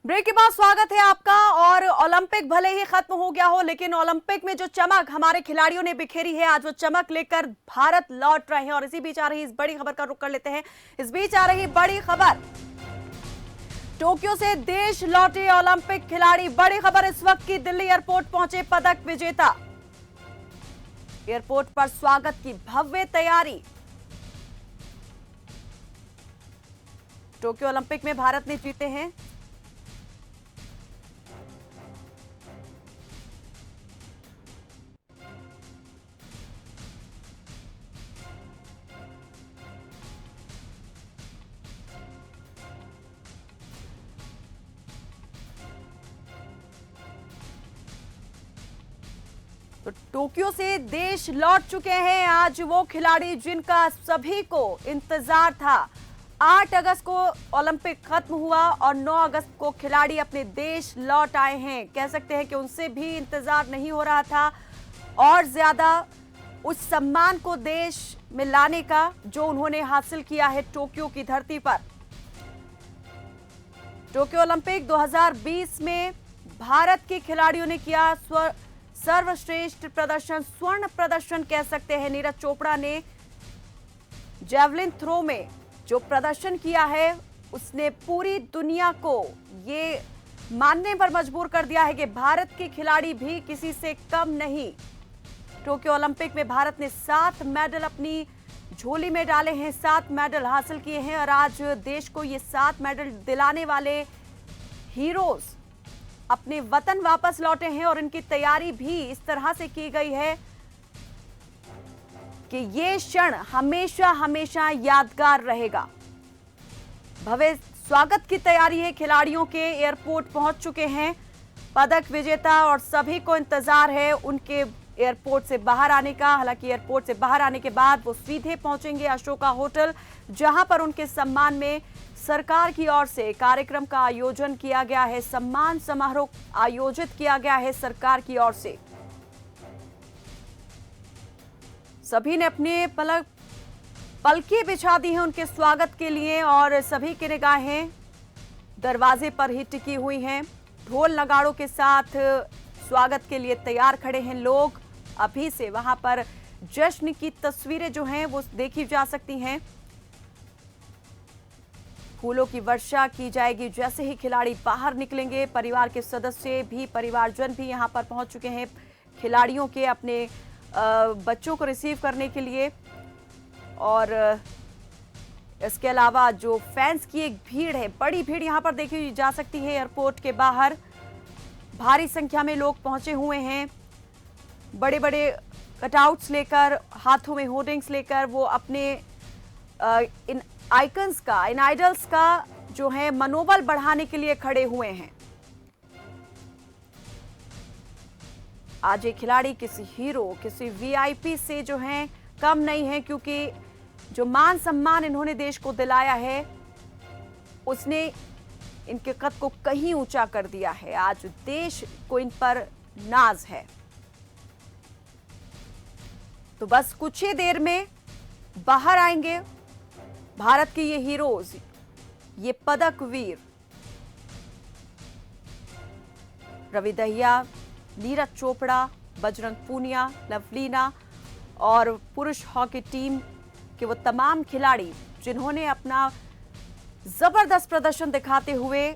Break के बाद स्वागत है आपका। और ओलंपिक भले ही खत्म हो गया हो, लेकिन ओलंपिक में जो चमक हमारे खिलाड़ियों ने बिखेरी है, आज वो चमक लेकर भारत लौट रहे हैं। और इसी बीच आ रही इस बड़ी खबर का रुख कर लेते हैं। इस बीच आ रही बड़ी खबर, टोक्यो से देश लौटे ओलंपिक खिलाड़ी। बड़ी खबर इस वक्त की, दिल्ली एयरपोर्ट पहुंचे पदक विजेता। एयरपोर्ट पर स्वागत की भव्य तैयारी। टोक्यो ओलंपिक में भारत ने जीते हैं तो टोक्यो से देश लौट चुके हैं आज वो खिलाड़ी जिनका सभी को इंतजार था। 8 अगस्त को ओलंपिक खत्म हुआ और 9 अगस्त को खिलाड़ी अपने देश लौट आए हैं। कह सकते हैं कि उनसे भी इंतजार नहीं हो रहा था और ज्यादा उस सम्मान को देश में लाने का जो उन्होंने हासिल किया है टोक्यो की धरती पर। टोक्यो ओलंपिक 2020 में भारत के खिलाड़ियों ने किया सर्वश्रेष्ठ प्रदर्शन, स्वर्ण प्रदर्शन कह सकते हैं। नीरज चोपड़ा ने जेवलिन थ्रो में जो प्रदर्शन किया है, उसने पूरी दुनिया को ये मानने पर मजबूर कर दिया है कि भारत के खिलाड़ी भी किसी से कम नहीं। टोक्यो ओलंपिक में भारत ने 7 मेडल अपनी झोली में डाले हैं, 7 मेडल हासिल किए हैं। और आज देश को ये 7 मेडल दिलाने वाले हीरोज अपने वतन वापस लौटे हैं। और इनकी तैयारी भी इस तरह से की गई है कि ये क्षण हमेशा हमेशा यादगार रहेगा। भव्य स्वागत की तैयारी है खिलाड़ियों के। एयरपोर्ट पहुंच चुके हैं पदक विजेता और सभी को इंतजार है उनके एयरपोर्ट से बाहर आने का। हालांकि एयरपोर्ट से बाहर आने के बाद वो सीधे पहुंचेंगे अशोका होटल, जहां पर उनके सम्मान में सरकार की ओर से कार्यक्रम का आयोजन किया गया है। सम्मान समारोह आयोजित किया गया है सरकार की ओर से। सभी ने अपने पलकें बिछा दी हैं उनके स्वागत के लिए और सभी की निगाहें दरवाजे पर ही टिकी हुई हैं। ढोल नगाड़ों के साथ स्वागत के लिए तैयार खड़े हैं लोग। अभी से वहां पर जश्न की तस्वीरें जो हैं वो देखी जा सकती हैं। फूलों की वर्षा की जाएगी जैसे ही खिलाड़ी बाहर निकलेंगे। परिवार के सदस्य भी, परिवारजन भी यहां पर पहुंच चुके हैं खिलाड़ियों के अपने बच्चों को रिसीव करने के लिए। और इसके अलावा जो फैंस की एक भीड़ है, बड़ी भीड़ यहां पर देखी जा सकती है। एयरपोर्ट के बाहर भारी संख्या में लोग पहुंचे हुए हैं। बड़े बड़े कटआउट्स लेकर, हाथों में होर्डिंग्स लेकर वो अपने इन आइकन्स का, इन आइडल्स का जो है मनोबल बढ़ाने के लिए खड़े हुए हैं। आज ये खिलाड़ी किसी हीरो, किसी वीआईपी से जो है कम नहीं है, क्योंकि जो मान सम्मान इन्होंने देश को दिलाया है उसने इनके कद को कहीं ऊंचा कर दिया है। आज देश को इन पर नाज है। तो बस कुछ ही देर में बाहर आएंगे भारत के ये हीरोज, ये पदक वीर रवि दहिया, नीरज चोपड़ा, बजरंग पूनिया, लवलीना और पुरुष हॉकी टीम के वो तमाम खिलाड़ी जिन्होंने अपना जबरदस्त प्रदर्शन दिखाते हुए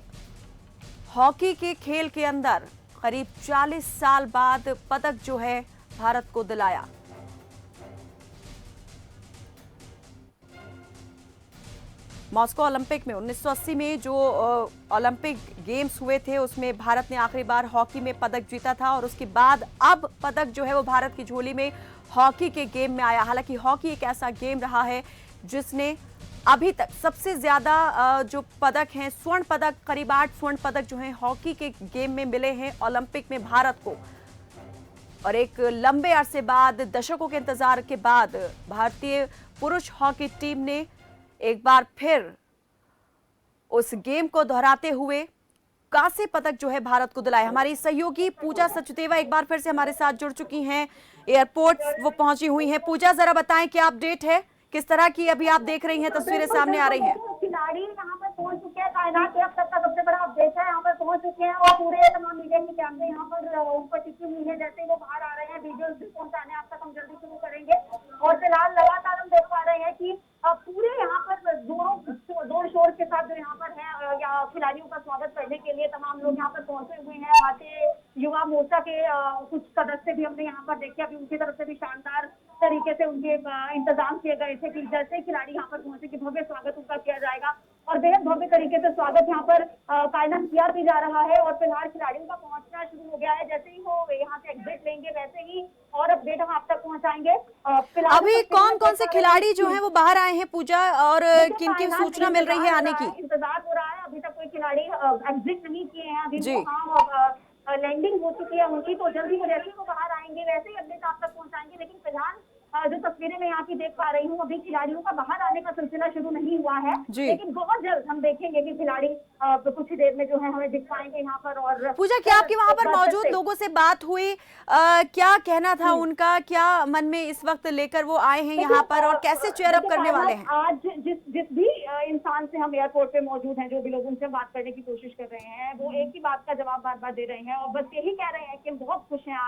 हॉकी के खेल के अंदर करीब 40 साल बाद पदक जो है भारत को दिलाया। मॉस्को ओलंपिक में 1980 में जो ओलंपिक गेम्स हुए थे उसमें भारत ने आखिरी बार हॉकी में पदक जीता था। और उसके बाद अब पदक जो है वो भारत की झोली में हॉकी के गेम में आया। हालांकि हॉकी एक ऐसा गेम रहा है जिसने अभी तक सबसे ज्यादा जो पदक हैं, स्वर्ण पदक, करीब 8 स्वर्ण पदक जो हैं हॉकी के गेम में मिले हैं ओलंपिक में भारत को। और एक लंबे अरसे बाद, दशकों के इंतजार के बाद भारतीय पुरुष हॉकी टीम ने एक बार फिर उस गेम को दोहराते हुए कांस्य पदक जो है भारत को दिलाया। हमारी सहयोगी पूजा सचदेवा एक बार फिर से हमारे साथ जुड़ चुकी हैं, एयरपोर्ट वो पहुंची हुई हैं। पूजा, जरा बताएं क्या अपडेट है, किस तरह की अभी आप देख रही हैं तस्वीरें सामने आ रही हैं? खिलाड़ी यहाँ पर पहुंच चुके हैं। कायनात के अब तक का सबसे बड़ा अपडेट है, यहाँ पर खिलाड़ियों का स्वागत करने के लिए तमाम लोग यहाँ पर पहुंचे हुए हैं। भारतीय युवा मोर्चा के कुछ सदस्य भी हमने यहाँ पर देखे, अभी उनकी तरफ से भी शानदार तरीके से उनके इंतजाम किए गए थे कि जैसे खिलाड़ी यहाँ पर पहुंचे कि भव्य स्वागत उनका किया जाएगा और बेहद भव्य तरीके से स्वागत यहाँ पर कायनात किया भी जा रहा है। और फिलहाल खिलाड़ियों का पहुंचना शुरू हो गया है, जैसे ही वो यहाँ से एग्जिट लेंगे वैसे ही और अपडेट हम आप तक पहुंचाएंगे। फिलहाल अभी कौन कौन से खिलाड़ी जो हैं वो बाहर आए हैं पूजा, और किन किन सूचना मिल रही है आने की? इंतजार हो रहा है, अभी तक कोई खिलाड़ी एग्जिट नहीं किए हैं अभी। जी, लैंडिंग हो चुकी है उनकी, तो जल्दी वो जैसे ही वो बाहर आएंगे वैसे ही अपडेट आप तक पहुंचाएंगे। लेकिन फिलहाल जो तस्वीरें मैं यहाँ की देख पा रही हूँ, अभी खिलाड़ियों का बाहर आने का सिलसिला शुरू नहीं हुआ है, लेकिन बहुत जल्द हम देखेंगे कि खिलाड़ी कुछ ही देर में जो है हमें दिख पाएंगे यहाँ पर। और पूजा, क्या आपके वहां पर मौजूद लोगों से बात हुई? क्या कहना था उनका, क्या मन में इस वक्त लेकर वो आए हैं यहाँ पर और कैसे चेयर अप करने वाले हैं? आज जिस भी इंसान से हम एयरपोर्ट पे मौजूद हैं, जो भी लोग उनसे बात करने की कोशिश कर रहे हैं, वो एक ही बात का जवाब बार बार दे रहे हैं और बस यही कह रहे हैं कि हम बहुत खुश हैं।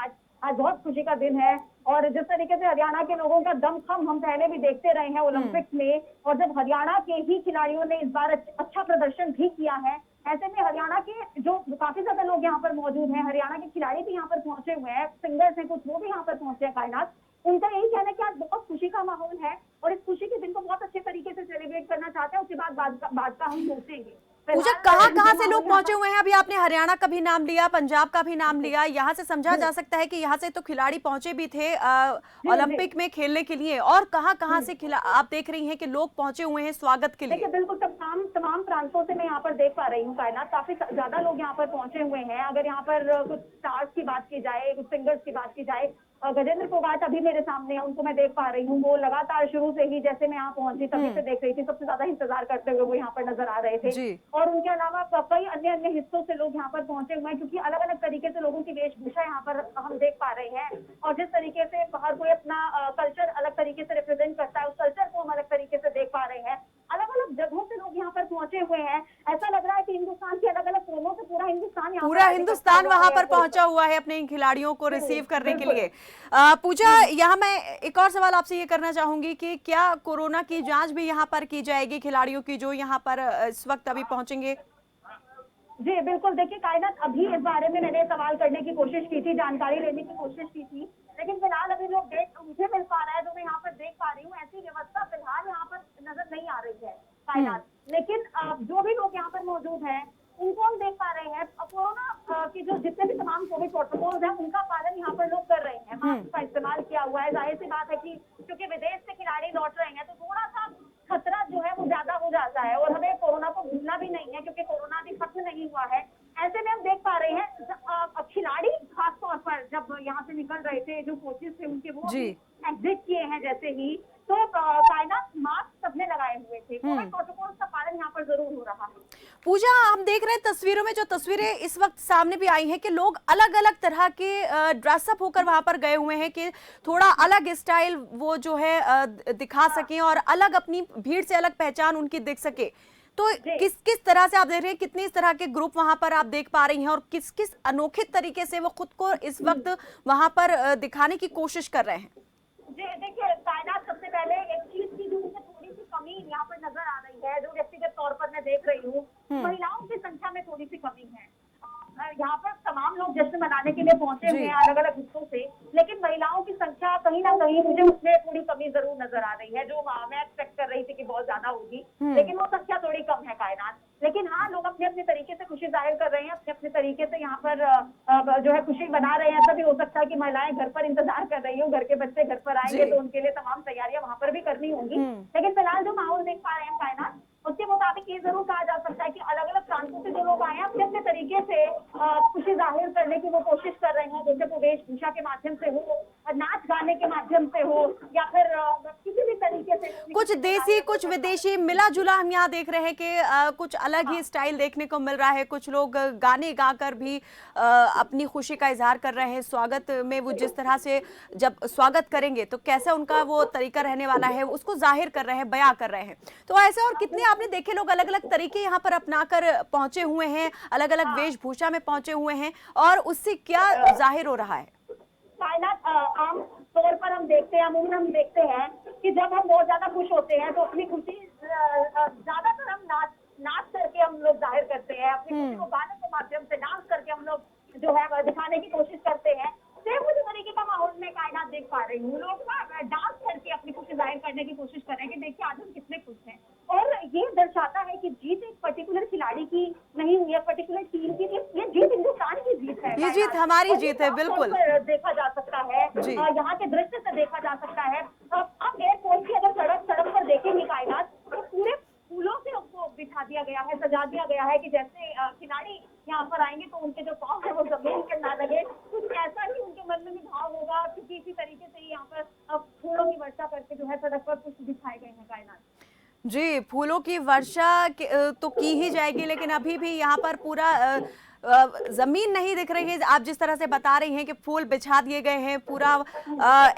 आज बहुत खुशी का दिन है। और जिस तरीके से हरियाणा के लोगों का दमखम हम पहले भी देखते रहे हैं ओलंपिक्स में, और जब हरियाणा के ही खिलाड़ियों ने इस बार अच्छा प्रदर्शन भी किया है, ऐसे में हरियाणा के जो काफी ज्यादा लोग यहाँ पर मौजूद हैं, हरियाणा के खिलाड़ी भी यहाँ पर पहुंचे हुए हैं, सिंगर्स हैं कुछ, वो भी यहाँ पर पहुंचे हैं कायनात। उनका यही कहना है कि आज बहुत खुशी का माहौल है और इस खुशी के दिन को बहुत अच्छे तरीके से सेलिब्रेट करना चाहते हैं। उसके बाद का हम सोचेंगे। पूजा, कहाँ से लोग पहुंचे हुए हैं? अभी आपने हरियाणा का भी नाम लिया, पंजाब का भी नाम लिया, यहाँ से समझा जा सकता है कि यहाँ से तो खिलाड़ी पहुंचे भी थे ओलंपिक में खेलने के लिए, और कहाँ से आप देख रही हैं कि लोग पहुंचे हुए हैं स्वागत के लिए? देखिए, बिल्कुल तमाम प्रांतों से मैं यहाँ पर देख पा रही हूँ कायनात, काफी ज्यादा लोग यहाँ पर पहुंचे हुए हैं। अगर यहाँ पर कुछ स्टार्स की बात की जाए, कुछ सिंगर्स की बात की जाए, गजेंद्र फोगाट अभी मेरे सामने है, उनको मैं देख पा रही हूँ। वो लगातार शुरू से ही, जैसे मैं यहाँ पहुंची तभी से देख रही थी, सबसे ज्यादा इंतजार करते हुए वो यहाँ पर नजर आ रहे थे। और उनके अलावा कई अन्य हिस्सों से लोग यहाँ पर पहुंचे हुए हैं, क्योंकि अलग अलग तरीके से लोगों की वेशभूषा यहाँ पर हम देख पा रहे हैं। और जिस तरीके से हर कोई अपना कल्चर अलग तरीके से रिप्रेजेंट करता है, उस कल्चर को हम अलग तरीके से देख पा रहे हैं। अलग अलग जगहों से लोग यहाँ पर पहुंचे हुए हैं। ऐसा लग रहा है कि हिंदुस्तान के अलग अलग कोनों से पूरा हिंदुस्तान वहां पर पहुंचा हुआ है अपने इन खिलाड़ियों को रिसीव करने के लिए। पूजा, यहाँ मैं एक और सवाल आपसे ये करना चाहूंगी कि क्या कोरोना की जांच भी यहाँ पर की जाएगी खिलाड़ियों की जो यहाँ पर इस वक्त अभी पहुंचेंगे? जी बिल्कुल। देखिए कायनात, अभी इस बारे में मैंने सवाल करने की कोशिश की थी, जानकारी लेने की कोशिश की थी, लेकिन फिलहाल अभी जो डेट मुझे मिल पा रहा है, जो मैं यहाँ पर देख पा रही हूँ, ऐसी व्यवस्था फिलहाल यहाँ पर नजर नहीं आ रही है कायनात। लेकिन जो भी लोग यहाँ पर मौजूद हैं उनको हम देख पा रहे हैं, कोरोना की जो जितने भी तमाम कोविड प्रोटोकॉल्स हैं उनका पालन यहाँ पर लोग कर रहे हैं। मास्क का इस्तेमाल किया हुआ है। जाहिर सी बात है कि क्योंकि विदेश से खिलाड़ी लौट रहे हैं, तो थोड़ा सा खतरा जो है वो ज्यादा हो जाता है, और हमें कोरोना को भूलना भी नहीं है, क्योंकि कोरोना अभी खत्म नहीं हुआ है। ऐसे में हम देख पा रहे हैं खिलाड़ी खासतौर पर जब यहाँ से निकल रहे थे, जो कोचेस थे उनके, वो एग्जिट किए हैं जैसे ही, तो कायनात मास्क सबने लगाए हुए थे। कोविड प्रोटोकॉल का पालन यहाँ पर जरूर हो रहा है। पूजा, हम देख रहे हैं तस्वीरों में, जो तस्वीरें इस वक्त सामने भी आई हैं कि लोग अलग अलग तरह के ड्रेसअप होकर वहां पर गए हुए हैं कि थोड़ा अलग स्टाइल वो जो है दिखा सकें और अलग अपनी भीड़ से अलग पहचान उनकी दिख सके। तो किस किस तरह से आप देख रहे हैं, कितनी इस तरह के ग्रुप वहां पर आप देख पा रही हैं और किस किस अनोखे तरीके से वो खुद को इस वक्त वहां पर दिखाने की कोशिश कर रहे हैं? जी देखिए कायनात, सबसे पहले एक चीज की जो मुझे थोड़ी सी कमी यहाँ पर नजर आ रही है, जो व्यक्तिगत तौर पर मैं देख रही हूँ, महिलाओं की संख्या में थोड़ी सी कमी है। यहाँ पर तमाम लोग जश्न मनाने के लिए पहुंचे हुए हैं अलग अलग हिस्सों से, लेकिन महिलाओं की संख्या कहीं ना कहीं मुझे उसमें थोड़ी कमी जरूर नजर आ रही है, जो मैं एक्सपेक्ट कर रही थी कि बहुत ज्यादा होगी, लेकिन वो संख्या थोड़ी कम है कायनात। लेकिन हाँ, लोग अपने अपने तरीके से खुशी जाहिर कर रहे हैं, अपने अपने तरीके से यहाँ पर जो है खुशी मना रहे हैं। ऐसा भी हो सकता है कि महिलाएं घर पर इंतजार कर रही हो, घर के बच्चे घर पर आएंगे तो उनके लिए तमाम तैयारियां वहां पर भी करनी होंगी। लेकिन फिलहाल जो माहौल देख पा रहे हैं कायनात, उसके मुताबिक ये जरूर कहा जा सकता है कि अलग अलग प्रांतों से जो लोग आए हैं, अपने अपने तरीके से खुशी जाहिर करने की वो कोशिश कर रहे हैं, जैसे वो वेशभूषा के माध्यम से हो, नाच गाने के माध्यम से हो, या फिर किसी भी तरीके से, कुछ देसी कुछ विदेशी मिला जुला हम यहाँ देख रहे हैं कि कुछ अलग ही स्टाइल देखने को मिल रहा है। कुछ लोग गाने गाकर भी अपनी खुशी का इजहार कर रहे हैं। स्वागत में वो जिस तरह से जब स्वागत करेंगे तो कैसा उनका वो तरीका रहने वाला है, उसको जाहिर कर रहे हैं, बयां कर रहे हैं। तो ऐसे और कितने आपने देखे लोग अलग अलग तरीके यहाँ पर अपनाकर पहुंचे हुए हैं, अलग अलग वेशभूषा में पहुंचे हुए हैं, और उससे क्या जाहिर हो रहा है? कायनात, आम तौर पर हम देखते हैं, अमूमन हम देखते हैं कि जब हम बहुत ज्यादा खुश होते हैं तो अपनी खुशी ज्यादातर हम नाच करके हम लोग जाहिर करते हैं। अपनी खुशी को गानों के माध्यम से डांस करके हम लोग जो है दिखाने की कोशिश करते हैं। सेम उसी तरीके का माहौल में कायनात देख पा रही हूँ। लोग ना डांस करके अपनी खुशी जाहिर करने की कोशिश कर रहे हैं कि देखिए आज हम कितने खुश हैं। और ये दर्शाता है कि जीत एक पर्टिकुलर खिलाड़ी की नहीं हुई है, पर्टिकुलर टीम की, ये जीत हिंदुस्तान की जीत है। ये जीत हमारी जीत है, बिल्कुल देखा जा सकता है, यहाँ के दृश्य से देखा जा सकता है। आप एयरपोर्ट की अगर सड़क पर देखेंगे कायनात, तो पूरे फूलों से उसको बिछा दिया गया है, सजा दिया गया है कि जैसे खिलाड़ी यहाँ पर आएंगे तो उनके जो पाँव है वो जमीन पर ना लगे, कुछ ऐसा ही उनके मन में भी भाव होगा। क्योंकि इसी तरीके से यहाँ पर फूलों की वर्षा करके जो है सड़क पर कुछ दिखाए गए हैं कायनात। जी, फूलों की वर्षा तो की ही जाएगी, लेकिन अभी भी यहाँ पर पूरा जमीन नहीं दिख रही है। आप जिस तरह से बता रही हैं कि फूल बिछा दिए गए हैं, पूरा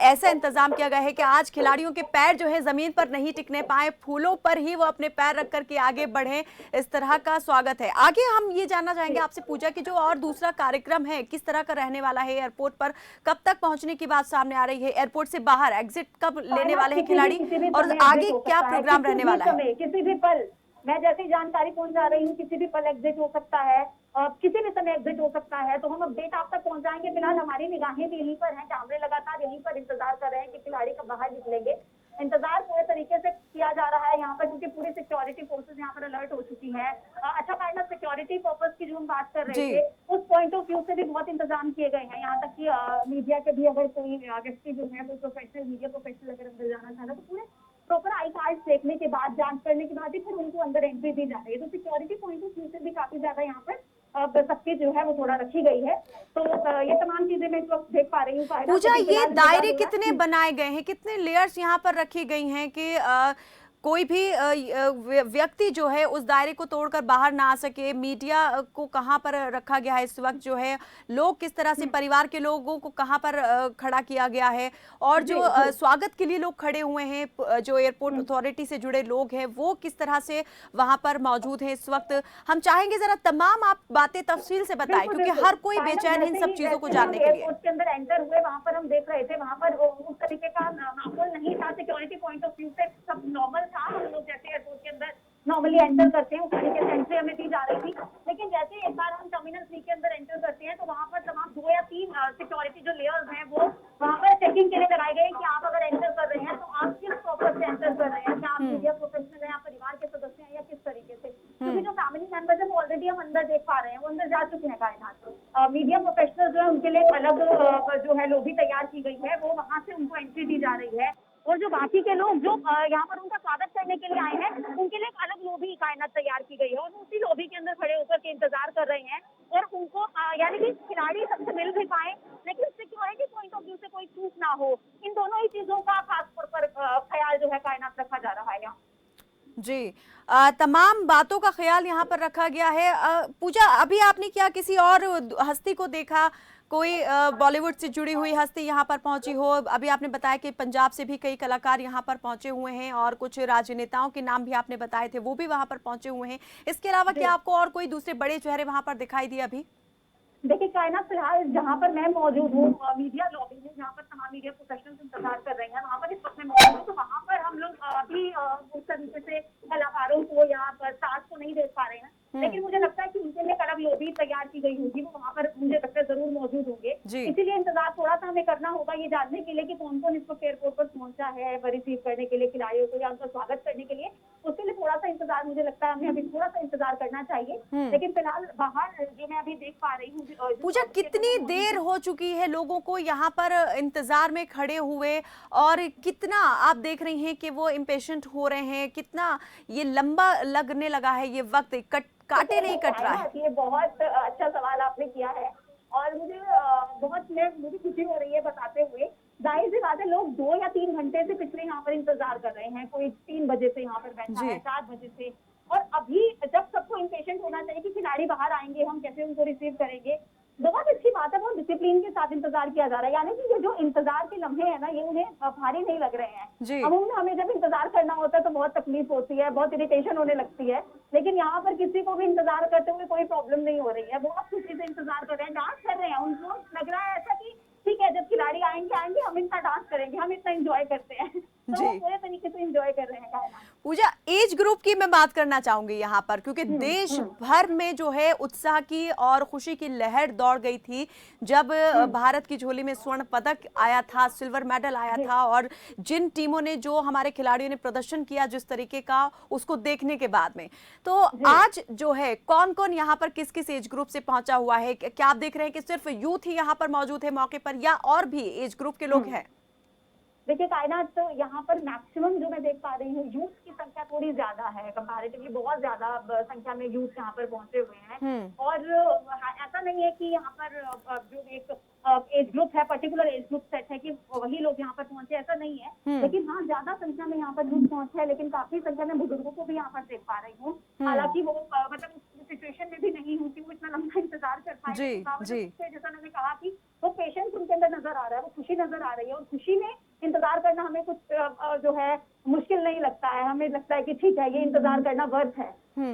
ऐसा इंतजाम किया गया है कि आज खिलाड़ियों के पैर जो है जमीन पर नहीं टिकने पाए, फूलों पर ही वो अपने पैर रख करके आगे बढ़े, इस तरह का स्वागत है। आगे हम ये जानना चाहेंगे आपसे पूजा कि जो और दूसरा कार्यक्रम है किस तरह का रहने वाला है, एयरपोर्ट पर कब तक पहुंचने की बात सामने आ रही है, एयरपोर्ट से बाहर एग्जिट कब लेने वाले हैं खिलाड़ी, और आगे क्या प्रोग्राम रहने वाला है? किसी भी पल, मैं जैसी जानकारी पहुंचा रही हूँ, किसी भी पल एग्जिट हो सकता है, किसी भी समय एग्जिट हो सकता है, तो हम अपडेट आप तक पहुंचाएंगे। फिलहाल हमारी निगाहें भी यहीं पर हैं, कैमरे लगातार यहीं पर इंतजार कर रहे हैं कि खिलाड़ी कब बाहर निकलेंगे। इंतजार पूरे तरीके से किया जा रहा है यहाँ पर, क्योंकि पूरी सिक्योरिटी फोर्सेस यहाँ पर अलर्ट हो चुकी है। अच्छा काइंड सिक्योरिटी पर्पस की जो हम बात कर रहे थे, उस पॉइंट ऑफ व्यू से भी बहुत इंतजाम किए गए हैं। यहाँ तक कि मीडिया के भी अगर कोई व्यक्ति जो है, कोई प्रोफेशनल मीडिया प्रोफेशनल अगर अंदर जाना चाहता है, तो पूरे प्रॉपर आई कार्ड देखने के बाद, जांच करने के बाद ही फिर उनको अंदर एंट्री दी जा रही है। तो सिक्योरिटी पॉइंट ऑफ व्यू से भी काफी ज्यादा यहाँ पर सख्ती जो है वो थोड़ा रखी गई है। तो ये तमाम चीजें मैं इस वक्त देख पा रही हूँ। पूजा, ये दायरे कितने बनाए गए हैं, कितने लेयर्स यहाँ पर रखी गई हैं कि कोई भी व्यक्ति जो है उस दायरे को तोड़कर बाहर ना आ सके? मीडिया को कहाँ पर रखा गया है इस वक्त, जो है लोग किस तरह से, परिवार के लोगों को कहाँ पर खड़ा किया गया है, और जो स्वागत के लिए लोग खड़े हुए हैं, जो एयरपोर्ट अथॉरिटी से जुड़े लोग हैं, वो किस तरह से वहां पर मौजूद हैं इस वक्त? हम चाहेंगे जरा तमाम आप बातें तफसील से बताएं, क्योंकि हर कोई बेचैन है इन सब चीजों को जानने के लिए। एयरपोर्ट के अंदर एंटर हुए, वहाँ पर हम देख रहे थे, वहाँ पर उस तरीके का माहौल नहीं था। सिक्योरिटी पॉइंट ऑफ व्यू से सब नॉर्मल था, हम लोग जैसे एयरपोर्ट के अंदर नॉर्मली एंटर करते हैं उस तरीके से एंट्री हमें दी जा रही थी। लेकिन जैसे एक बार हम टर्मिनल 3 के अंदर एंटर करते हैं, तो वहाँ पर तमाम 2 या 3 सिक्योरिटी जो लेयर्स हैं वो वहाँ पर चेकिंग के लिए लगाए गए कि आप अगर एंटर कर रहे हैं तो आप किस पर्पज से एंटर कर रहे हैं, क्या आप मीडिया प्रोफेशनल हैं, आप परिवार के सदस्य हैं, या किस तरीके से। क्योंकि जो फैमिली मेंबर्स है वो ऑलरेडी हम अंदर देख पा रहे हैं, वो अंदर जा चुके हैं कायनात। मीडिया प्रोफेशनल जो है उनके लिए अलग जो है लॉबी तैयार की गई है, वो वहाँ से उनको एंट्री दी जा रही है। और जो बाकी के लोग जो यहाँ पर उनका स्वागत करने के लिए आए हैं, उनके लिए एक अलग लॉबी कायनात तैयार की गई है, और उसी लॉबी के अंदर खड़े होकर के इंतजार कर रहे हैं। और उनको यानी कि खिलाड़ी सबसे मिल भी पाए, लेकिन सिक्योरिटी पॉइंट ऑफ व्यू से कोई चूक ना हो, इन दोनों ही चीजों का खासतौर पर ख्याल जो है कायनात रखा जा रहा है यहाँ। जी, तमाम बातों का ख्याल यहाँ पर रखा गया है। पूजा, अभी आपने क्या किसी और हस्ती को देखा, कोई बॉलीवुड से जुड़ी हुई हस्ती यहाँ पर पहुंची हो? अभी आपने बताया कि पंजाब से भी कई कलाकार यहाँ पर पहुंचे हुए हैं, और कुछ राजनेताओं के नाम भी आपने बताए थे, वो भी वहाँ पर पहुंचे हुए हैं। इसके अलावा क्या आपको और कोई दूसरे बड़े चेहरे वहाँ पर दिखाई दिए अभी? देखिए कायनात, फिलहाल जहाँ पर मैं मौजूद हूँ, मीडिया लॉबी में, जहाँ पर तमाम मीडिया प्रोफेशनल्स इंतजार कर रहे हैं, वहाँ पर इस वक्त मैं मौजूद हूँ। तो वहाँ पर हम लोग अभी उस तरीके से कलाकारों को या स्टार्स को नहीं देख पा रहे हैं, लेकिन मुझे लगता है कि उनके लिए अलग लॉबी तैयार की गई होगी, वो वहाँ पर मुझे लगता है जरूर मौजूद होंगे। इसीलिए इंतजार थोड़ा सा हमें करना होगा ये जानने के लिए कि कौन कौन इस वक्त एयरपोर्ट पर पहुंचा है रिसीव करने के लिए खिलाड़ियों को, या उनका स्वागत करने के लिए। उसके लिए थोड़ा सा इंतजार, मुझे लगता है हमें अभी थोड़ा सा इंतजार करना चाहिए। लेकिन फिलहाल बाहर जो मैं अभी देख पा रही हूँ। पूजा, कितनी देर हो चुकी है लोगों को यहाँ पर इंतजार में खड़े हुए, और कितना आप देख रही हैं कि वो इम्पेशेंट हो रहे हैं, कितना ये लंबा लगने लगा है ये वक्त, काटे नहीं कट रहा है? ये बहुत अच्छा सवाल आपने किया है, और मुझे खुशी हो रही है बताते हुए। जाहिर सी बात है, लोग 2 या 3 घंटे से पिछले यहाँ पर इंतजार कर रहे हैं। कोई 3 बजे से यहाँ पर बैठा है, 4 बजे से, और अभी जब सबको इम्पेशेंट होना चाहिए कि खिलाड़ी बाहर आएंगे, हम कैसे उनको रिसीव करेंगे। बहुत अच्छी बात है, बहुत डिसिप्लिन के साथ इंतजार किया जा रहा है। यानी कि ये जो इंतजार के लम्हे हैं ना, ये उन्हें भारी नहीं लग रहे हैं। अमूमन हमें जब इंतजार करना होता है तो बहुत तकलीफ होती है, बहुत इरिटेशन होने लगती है, लेकिन यहाँ पर किसी को भी इंतजार करते हुए कोई प्रॉब्लम नहीं हो रही है। बहुत खुशी से इंतजार कर रहे हैं, डांस कर रहे हैं। उनको लग रहा है ऐसा कि ठीक है, जब खिलाड़ी आएंगे हम इतना डांस करेंगे, हम इतना एंजॉय करते हैं। तो जी। वो पूरे तरीके से एंजॉय कर रहे हैं कायनात। पूजा, एज ग्रुप की मैं बात करना चाहूंगी यहाँ पर, क्योंकि देश भर में जो है उत्साह की और खुशी की लहर दौड़ गई थी जब भारत की झोली में स्वर्ण पदक आया था, सिल्वर मेडल आया जी था। और जिन टीमों ने, जो हमारे खिलाड़ियों ने प्रदर्शन किया जिस तरीके का, उसको देखने के बाद में, तो जी आज जो है कौन कौन यहाँ पर किस किस एज ग्रुप से पहुंचा हुआ है? क्या आप देख रहे हैं कि सिर्फ यूथ ही यहाँ पर मौजूद है मौके पर, या और भी एज ग्रुप के लोग हैं? देखिए कायनात, तो यहाँ पर मैक्सिमम जो मैं देख पा रही हूँ, यूथ की संख्या थोड़ी ज्यादा है कंपैरेटिवली, बहुत ज्यादा संख्या में यूथ यहाँ पर पहुंचे हुए हैं। और ऐसा नहीं है कि यहाँ पर जो एक एज ग्रुप है, पर्टिकुलर एज ग्रुप सेट है कि वही लोग यहाँ पर पहुंचे, ऐसा नहीं है। लेकिन हाँ, ज्यादा संख्या में यहाँ पर यूथ पहुंचे है, लेकिन काफी संख्या में बुजुर्गों को भी यहाँ पर देख पा रही हूँ। हालांकि वो मतलब उस सिचुएशन में भी नहीं हूँ कि वो इतना लंबा इंतजार कर पाए। जी जी। जैसा मैंने कहा कि वो पेशेंस उनके अंदर नजर आ रहा है, वो खुशी नजर आ रही है, और खुशी में इंतजार करना हमें कुछ जो है मुश्किल नहीं लगता है। हमें लगता है कि ठीक है, ये इंतजार करना वर्थ है।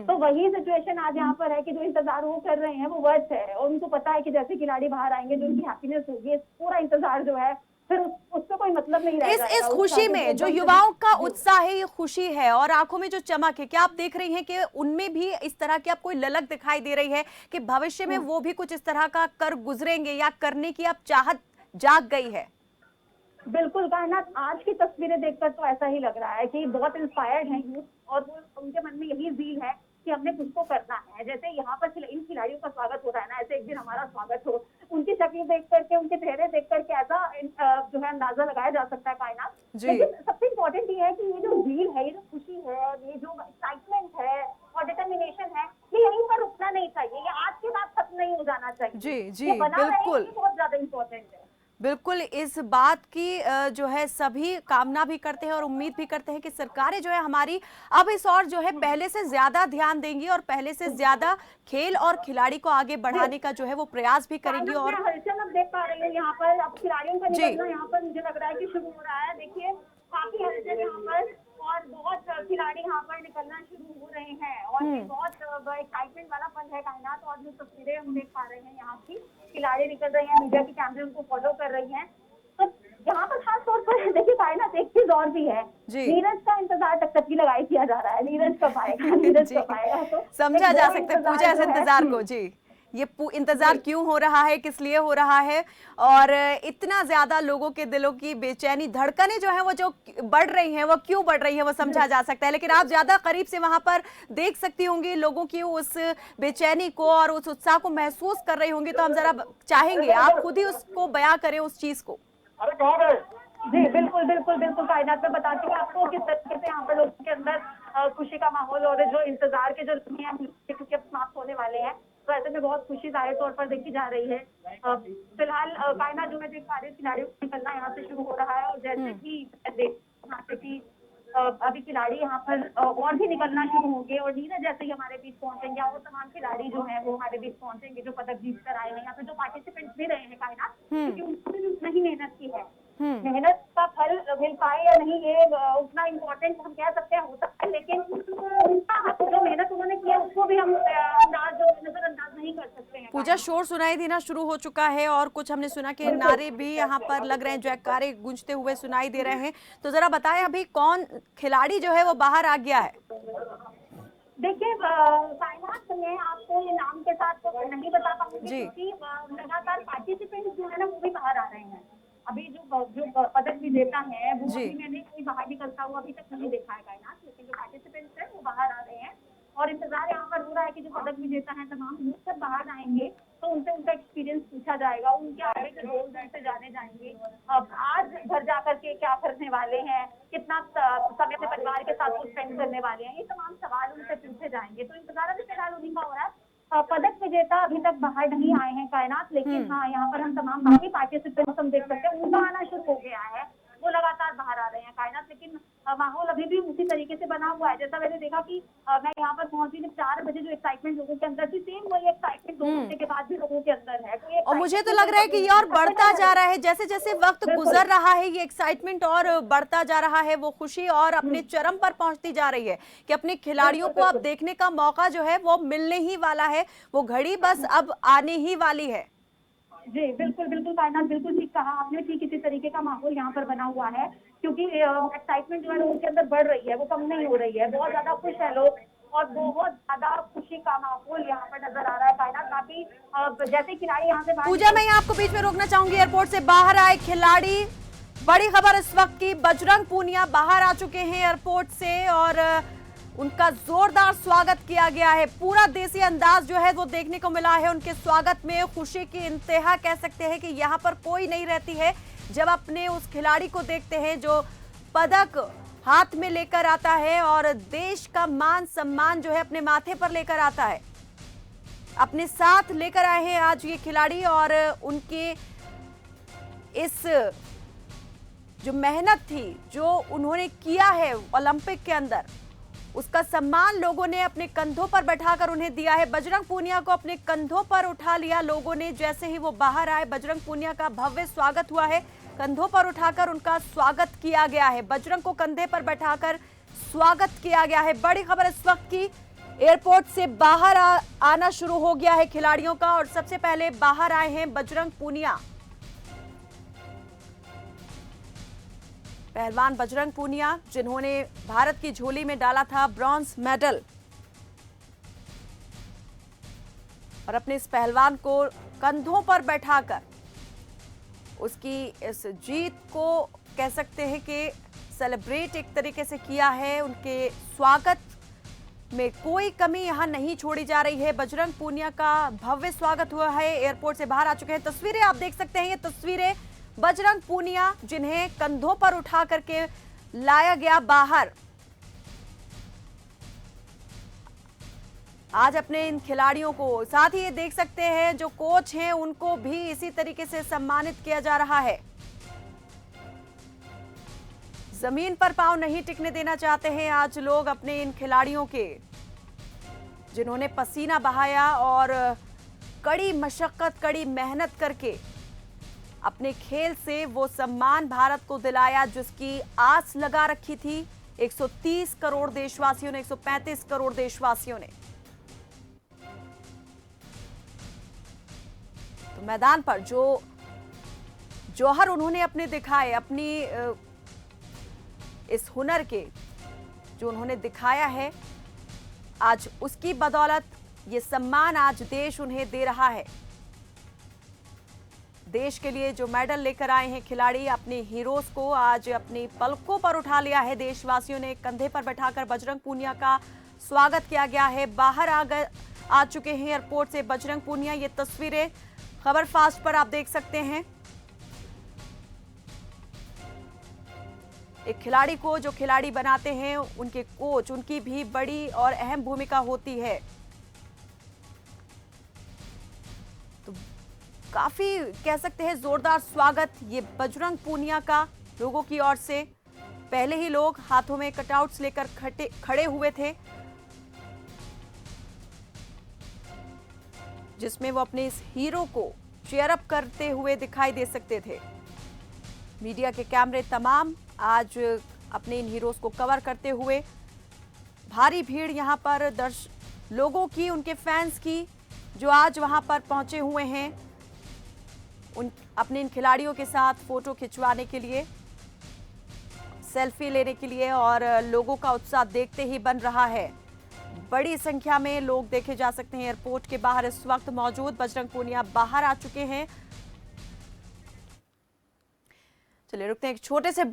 तो वही सिचुएशन आज यहाँ पर है कि जो इंतजार वो कर रहे हैं वो वर्थ है, और उनको पता है कि जैसे खिलाड़ी बाहर आएंगे जो उनकी हैप्पीनेस होगी, पूरा इंतजार जो है फिर उसका कोई मतलब नहीं रह जाएगा। इस खुशी में जो युवाओं का उत्साह है, ये खुशी है, और आंखों में जो चमक है, क्या आप देख रही हैं कि उनमें भी इस तरह की आप कोई ललक दिखाई दे रही है कि भविष्य में वो भी कुछ इस तरह का कर गुजरेंगे, या करने की आप चाहत जाग गई है? बिल्कुल कायनात, आज की तस्वीरें देखकर तो ऐसा ही लग रहा है कि बहुत इंस्पायर्ड है यूथ, और वो उनके मन में यही जील है कि हमने कुछ तो करना है। जैसे यहाँ पर इन खिलाड़ियों का स्वागत हो रहा है ना, ऐसे एक दिन हमारा स्वागत हो। उनकी शक्ल देख करके, उनके चेहरे देख करके ऐसा जो है अंदाजा लगाया जा सकता है कायनात। लेकिन सबसे इम्पोर्टेंट ये है कि ये जो जील है, ये जो खुशी है, ये जो एक्साइटमेंट है और डिटर्मिनेशन है, ये यहीं पर रुकना नहीं चाहिए, ये आज के बाद खत्म नहीं हो जाना चाहिए। जी जी, ये बना रहे, बिल्कुल ये बहुत ज्यादा इम्पोर्टेंट है। बिल्कुल। इस बात की जो है सभी कामना भी करते हैं और उम्मीद भी करते हैं कि सरकारें जो है हमारी अब इस और जो है पहले से ज्यादा ध्यान देंगी, और पहले से ज्यादा खेल और खिलाड़ी को आगे बढ़ाने का जो है वो प्रयास भी करेंगी। और हलचल अब देख पा रही हूँ यहाँ पर, अब खिलाड़ियों का निकलना यहाँ पर मुझे लग रहा है कि शुरू हो रहा है। देखिए काफी हलचल यहाँ पर, और बहुत खिलाड़ी यहाँ पर निकलना शुरू हो रहे हैं, और ये बहुत एक्साइटमेंट वाला पल है कायनात। और जो तस्वीरें हम देख पा रहे हैं यहाँ की, खिलाड़ी निकल रहे हैं, मीडिया की कैमरे उनको फॉलो कर रही हैं। तो यहाँ पर खास तौर पर देखिए कायनात, एक चीज और भी है, नीरज का इंतजार टकटकी लगाई किया जा रहा है। नीरज कब आएगा, नीरज कब आएगा? तो समझा जा सकता है पूजा इस इंतजार को। जी, ये इंतजार क्यों हो रहा है, किस लिए हो रहा है, और इतना ज्यादा लोगों के दिलों की बेचैनी, धड़कनें जो है वो जो बढ़ रही हैं, वो क्यों बढ़ रही है वो समझा जा सकता है। लेकिन आप ज्यादा करीब से वहां पर देख सकती होंगी लोगों की उस बेचैनी को और उस उत्साह को महसूस कर रही होंगी, तो हम जरा चाहेंगे आप खुद ही उसको बयां करें, उस चीज को। जी बिल्कुल बिल्कुल बिल्कुल कायनात में बताती हूँ आपको किस तरीके से यहाँ पर लोगों के अंदर खुशी का माहौल, और जो इंतजार के जो लम्हे हैं क्योंकि अब समाप्त होने वाले हैं, तो ऐसे में बहुत खुशी जाहिर तौर पर देखी जा रही है। फिलहाल कायनात जो मैं देख पा रही हूँ, खिलाड़ियों को निकलना यहाँ से शुरू हो रहा है, और जैसे कि यहाँ से कि अभी खिलाड़ी यहाँ पर और भी निकलना शुरू होंगे, और नीरज जैसे ही हमारे बीच पहुंचेंगे, और तमाम खिलाड़ी जो है वो हमारे बीच पहुंचेंगे जो पदक जीत कर आए हैं, यहाँ पे जो पार्टिसिपेंट्स भी रहे हैं कायनात, क्योंकि उन्होंने भी उतना ही मेहनत की है। मेहनत का फल मिल पाए या नहीं, ये उतना इम्पोर्टेंट हम कह सकते हैं होता है, लेकिन उनका जो मेहनत उन्होंने किया उसको भी हम नजरअंदाज नहीं कर सकते हैं। पूजा, शोर सुनाई देना शुरू हो चुका है, और कुछ हमने सुना कि नारे भी यहाँ पर लग रहे हैं, जयकारे गूंजते हुए सुनाई दे रहे हैं। तो जरा बताएं अभी कौन खिलाड़ी जो है वो बाहर आ गया है? देखिए कायनात, मैं आपको ये नाम के साथ तो नहीं बता पाऊंगी, क्योंकि लगातार पार्टिसिपेंट्स जो है ना वो भी बाहर आ रहे हैं। अभी जो पदक विजेता है वो अभी मैंने कोई बाहर निकलता हुआ अभी तक नहीं देखा है कायनात, लेकिन जो पार्टिसिपेंट्स है वो बाहर आ रहे हैं, और इंतजार यहाँ पर हो रहा है कि जो पदक विजेता है तमाम लोग सब बाहर आएंगे, तो उनसे उनका एक्सपीरियंस पूछा जाएगा, उनके आगे के गोल से जाने जाएंगे। अब आज घर जाकर के क्या करने वाले हैं, कितना समय से परिवार के साथ स्पेंड करने वाले हैं, ये तमाम सवाल उनसे पूछे जाएंगे। तो इंतजार अभी फिलहाल उन्हीं का हो रहा है। पदक विजेता अभी तक बाहर नहीं आए हैं कायनात, लेकिन हाँ यहाँ पर हम तमाम बाकी पार्टिसिपेंट्स हम देख सकते हैं, उनका आना शुरू हो गया है, वो लगातार बाहर आ रहे हैं कायनात। लेकिन माहौल अभी भी उसी तरीके से बना हुआ है जैसा मैंने देखा कि मैं यहाँ पर पहुंची जब 4 बजे, जो एक्साइटमेंट लोगों के अंदर थी, सेम वही एक्साइटमेंट 2 घंटे के बाद भी लोगों के अंदर है। और मुझे तो लग रहा है कि ये और बढ़ता जा रहा है, जैसे जैसे वक्त गुजर रहा है ये एक्साइटमेंट और बढ़ता जा रहा है, वो खुशी और अपने चरम पर पहुंचती जा रही है कि अपने खिलाड़ियों को अब देखने का मौका जो है वो मिलने ही वाला है, वो घड़ी बस अब आने ही वाली है। जी बिल्कुल बिल्कुल कायनात, बिल्कुल ठीक कहा आपने, ठीक इसी तरीके का माहौल यहाँ पर बना हुआ है। क्योंकि एक्साइटमेंट जो है उनके अंदर बढ़ रही है, वो कम नहीं हो रही है। बहुत ज्यादा खुश है लोग और बहुत ज्यादा खुशी का माहौल यहाँ पर नजर आ रहा है। कायनात काफी जैसे खिलाड़ी यहाँ से बाहर पूजा, मैं आपको बीच में रोकना चाहूंगी। एयरपोर्ट से बाहर आए खिलाड़ी, बड़ी खबर इस वक्त की, बजरंग पूनिया बाहर आ चुके हैं एयरपोर्ट से और उनका जोरदार स्वागत किया गया है। पूरा देसी अंदाज जो है वो देखने को मिला है उनके स्वागत में। खुशी की इंतहा कह सकते हैं कि यहाँ पर कोई नहीं रहती है जब अपने उस खिलाड़ी को देखते हैं जो पदक हाथ में लेकर आता है और देश का मान सम्मान जो है अपने माथे पर लेकर आता है। अपने साथ लेकर आए हैं आज ये खिलाड़ी और उनके इस जो मेहनत थी, जो उन्होंने किया है ओलंपिक के अंदर, उसका सम्मान लोगों ने अपने कंधों पर बैठाकर उन्हें दिया है। बजरंग पूनिया को अपने कंधों पर उठा लिया लोगों ने। जैसे ही वो बाहर आए, बजरंग पूनिया का भव्य स्वागत हुआ है। कंधों पर उठाकर उनका स्वागत किया गया है। बजरंग को कंधे पर बैठाकर स्वागत किया गया है। बड़ी खबर इस वक्त की, एयरपोर्ट से बाहर आना शुरू हो गया है खिलाड़ियों का और सबसे पहले बाहर आए हैं बजरंग पूनिया। पहलवान बजरंग पूनिया, जिन्होंने भारत की झोली में डाला था ब्रॉन्ज मेडल, और अपने इस पहलवान को कंधों पर बैठाकर उसकी इस जीत को कह सकते हैं कि सेलिब्रेट एक तरीके से किया है। उनके स्वागत में कोई कमी यहां नहीं छोड़ी जा रही है। बजरंग पूनिया का भव्य स्वागत हुआ है। एयरपोर्ट से बाहर आ चुके हैं। तस्वीरें आप देख सकते हैं, ये तस्वीरें बजरंग पूनिया जिन्हें कंधों पर उठा करके लाया गया बाहर। आज अपने इन खिलाड़ियों को, साथ ही ये देख सकते हैं जो कोच हैं उनको भी इसी तरीके से सम्मानित किया जा रहा है। जमीन पर पांव नहीं टिकने देना चाहते हैं आज लोग अपने इन खिलाड़ियों के, जिन्होंने पसीना बहाया और कड़ी मशक्कत, कड़ी मेहनत करके अपने खेल से वो सम्मान भारत को दिलाया जिसकी आस लगा रखी थी 130 करोड़ देशवासियों ने, 135 करोड़ देशवासियों ने। तो मैदान पर जो जौहर उन्होंने अपने दिखाए, अपनी इस हुनर के जो उन्होंने दिखाया है, आज उसकी बदौलत ये सम्मान आज देश उन्हें दे रहा है। देश के लिए जो मेडल लेकर आए हैं खिलाड़ी, अपने हीरोज को आज अपनी पलकों पर उठा लिया है देशवासियों ने। कंधे पर बैठाकर बजरंग पूनिया का स्वागत किया गया है। बाहर आ चुके हैं एयरपोर्ट से बजरंग पूनिया। ये तस्वीरें खबर फास्ट पर आप देख सकते हैं। एक खिलाड़ी को जो खिलाड़ी बनाते हैं उनके कोच, उनकी भी बड़ी और अहम भूमिका होती है। तो काफी कह सकते हैं जोरदार स्वागत ये बजरंग पूनिया का लोगों की ओर से। पहले ही लोग हाथों में कटआउट्स लेकर खड़े हुए थे, जिसमें वो अपने इस हीरो को चीयर अप करते हुए दिखाई दे सकते थे। मीडिया के कैमरे तमाम आज अपने इन हीरोज को कवर करते हुए। भारी भीड़ यहां पर लोगों की, उनके फैंस की, जो आज वहां पर पहुंचे हुए हैं अपने इन खिलाड़ियों के साथ फोटो खिंचवाने के लिए, सेल्फी लेने के लिए, और लोगों का उत्साह देखते ही बन रहा है। बड़ी संख्या में लोग देखे जा सकते हैं एयरपोर्ट के बाहर इस वक्त मौजूद। बजरंग पूनिया बाहर आ चुके हैं। चलिए रुकते हैं एक छोटे से